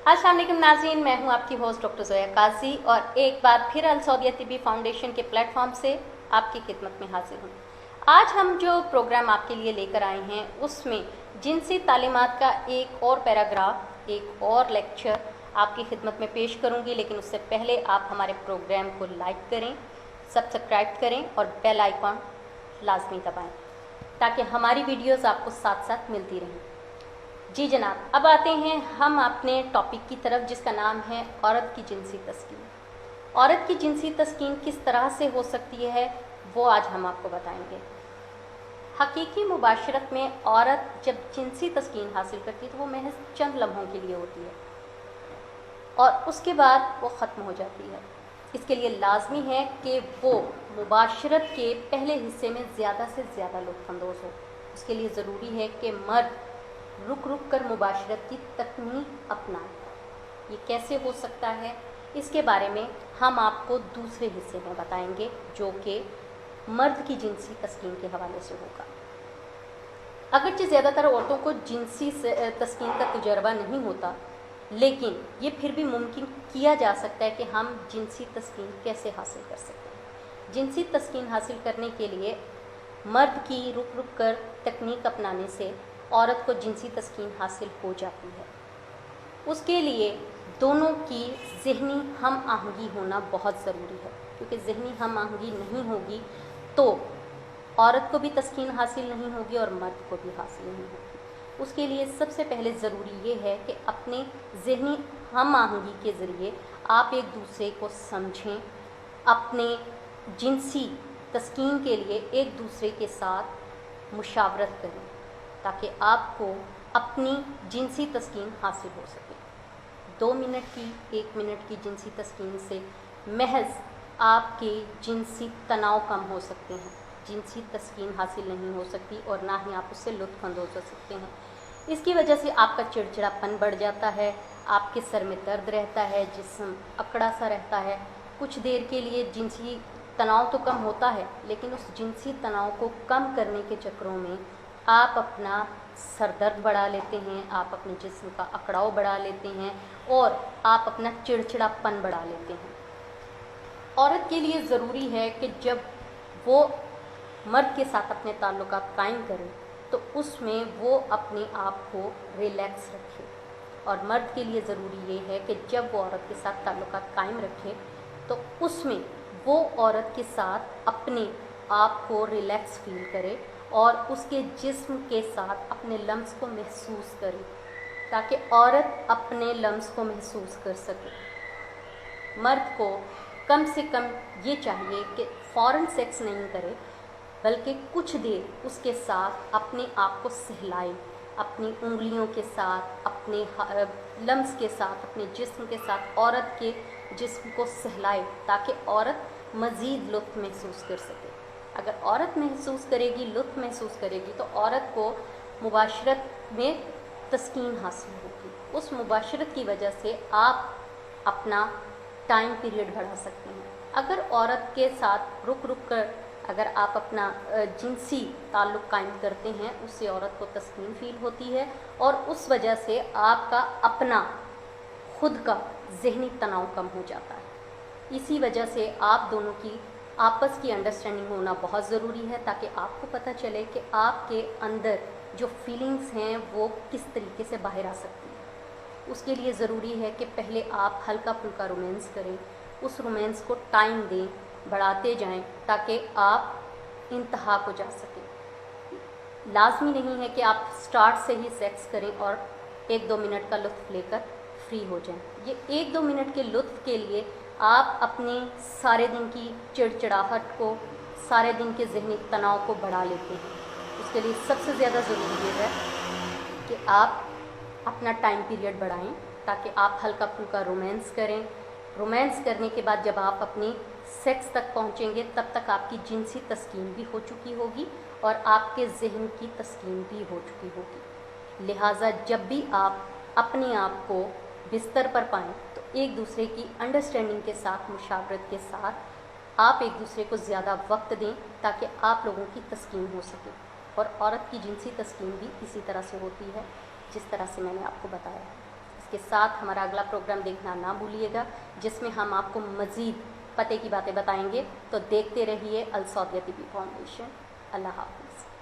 अस्सलाम वालेकुम नाज़रीन, मैं हूं आपकी होस्ट डॉक्टर ज़ोया काजी और एक बार फिर अल सऊदिया तिब्बी फाउंडेशन के प्लेटफॉर्म से आपकी खिदमत में हाजिर हूं। आज हम जो प्रोग्राम आपके लिए लेकर आए हैं उसमें जिनसी तालीमात का एक और पैराग्राफ, एक और लेक्चर आपकी खिदमत में पेश करूंगी। लेकिन उससे पहले आप हमारे प्रोग्राम को लाइक करें, सब्सक्राइब करें और बेल आइकॉन लाजमी दबाएं ताकि हमारी वीडियोज़ आपको साथ साथ मिलती रहें। जी जनाब, अब आते हैं हम अपने टॉपिक की तरफ जिसका नाम है औरत की जिनसी तस्कीन। औरत की जिनसी तस्कीन किस तरह से हो सकती है वो आज हम आपको बताएंगे। हकीकी मुबाशरत में औरत जब जिनसी तस्कीन हासिल करती है तो वो महज चंद लम्हों के लिए होती है और उसके बाद वो ख़त्म हो जाती है। इसके लिए लाजमी है कि वो मुबाशरत के पहले हिस्से में ज़्यादा से ज़्यादा लुत्फ़अंदोज़ हो। उसके लिए ज़रूरी है कि मर्द रुक रुक कर मुबाशरत की तकनीक अपनाएं। ये कैसे हो सकता है, इसके बारे में हम आपको दूसरे हिस्से में बताएंगे जो कि मर्द की जिनसी तस्कीन के हवाले से होगा। अगरचे ज़्यादातर औरतों को जिनसी तस्कीन का तजुर्बा नहीं होता, लेकिन ये फिर भी मुमकिन किया जा सकता है कि हम जिनसी तस्कीन कैसे हासिल कर सकते हैं। जिनसी तस्कीन हासिल करने के लिए मर्द की रुक रुक कर तकनीक अपनाने से औरत को जिनसी तस्कीन हासिल हो जाती है। उसके लिए दोनों की ज़हनी हम आहंगी होना बहुत ज़रूरी है, क्योंकि ज़हनी हम आहंगी नहीं होगी तो औरत को भी तस्कीन हासिल नहीं होगी और मर्द को भी हासिल नहीं होगी। उसके लिए सबसे पहले ज़रूरी ये है कि अपने ज़हनी हम आहंगी के ज़रिए आप एक दूसरे को समझें, अपने जिनसी तस्कीन के लिए एक दूसरे के साथ मुशावरत करें ताकि आपको अपनी जिनसी तस्कीन हासिल हो सके। 2 मिनट की, 1 मिनट की जिनसी तस्कीन से महज आपके जिनसी तनाव कम हो सकते हैं। जिनसी तस्कीन हासिल नहीं हो सकती और ना ही आप उससे लुत्फ़अंदोज़ हो सकते हैं। इसकी वजह से आपका चिड़चिड़ापन बढ़ जाता है, आपके सर में दर्द रहता है, जिस्म अकड़ा सा रहता है। कुछ देर के लिए जिनसी तनाव तो कम होता है, लेकिन उस जिनसी तनाव को कम करने के चक्करों में आप अपना सर दर्द बढ़ा लेते हैं, आप अपने जिस्म का अकड़ाव बढ़ा लेते हैं और आप अपना चिड़चिड़ापन बढ़ा लेते हैं। औरत के लिए ज़रूरी है कि जब वो मर्द के साथ अपने ताल्लुकात कायम करे तो उसमें वो अपने आप को रिलैक्स रखे, और मर्द के लिए ज़रूरी ये है कि जब वो औरत के साथ ताल्लुकात कायम रखे तो उसमें वो औरत के साथ अपने आप को रिलैक्स फील करे और उसके जिस्म के साथ अपने लम्स को महसूस करे ताकि औरत अपने लम्स को महसूस कर सके। मर्द को कम से कम ये चाहिए कि फ़ौरन सेक्स नहीं करे, बल्कि कुछ देर उसके साथ अपने आप को सहलाए, अपनी उंगलियों के साथ, अपने लम्स के साथ, अपने जिस्म के साथ औरत के जिस्म को सहलाए ताकि औरत मज़ीद लुत्फ़ महसूस कर सके। अगर औरत महसूस करेगी, लुत्फ़ महसूस करेगी तो औरत को मुबाशरत में तस्कीन हासिल होगी। उस मुबाशरत की वजह से आप अपना टाइम पीरियड बढ़ा सकते हैं। अगर औरत के साथ रुक रुक कर अगर आप अपना जिनसी ताल्लुक़ कायम करते हैं, उससे औरत को तस्कीन फ़ील होती है और उस वजह से आपका अपना खुद का ज़हनी तनाव कम हो जाता है। इसी वजह से आप दोनों की आपस की अंडरस्टैंडिंग होना बहुत ज़रूरी है ताकि आपको पता चले कि आपके अंदर जो फीलिंग्स हैं वो किस तरीके से बाहर आ सकती हैं। उसके लिए ज़रूरी है कि पहले आप हल्का फुल्का रोमांस करें, उस रोमांस को टाइम दें, बढ़ाते जाएं ताकि आप इंतहा को जा सकें। लाजमी नहीं है कि आप स्टार्ट से ही सेक्स करें और 1-2 मिनट का लुत्फ़ लेकर फ्री हो जाएं। ये 1-2 मिनट के लुत्फ़ के लिए आप अपने सारे दिन की चिड़चिड़ाहट को, सारे दिन के ज़हनी तनाव को बढ़ा लेते हैं। उसके लिए सबसे ज़्यादा ज़रूरी ये है कि आप अपना टाइम पीरियड बढ़ाएं ताकि आप हल्का फुल्का रोमांस करें। रोमांस करने के बाद जब आप अपनी सेक्स तक पहुंचेंगे तब तक आपकी जिनसी तस्कीन भी हो चुकी होगी और आपके ज़हन की तस्कीन भी हो चुकी होगी। लिहाजा जब भी आप अपने आप को बिस्तर पर पाएँ तो एक दूसरे की अंडरस्टैंडिंग के साथ, मुशावरत के साथ आप एक दूसरे को ज़्यादा वक्त दें ताकि आप लोगों की तस्कीन हो सके। और औरत की जिनसी तस्कीन भी इसी तरह से होती है जिस तरह से मैंने आपको बताया है। के साथ हमारा अगला प्रोग्राम देखना ना भूलिएगा, जिसमें हम आपको मज़ीद पते की बातें बताएंगे। तो देखते रहिए अल सौदिया टीवी फाउंडेशन। अल्लाह हाफ़िज़।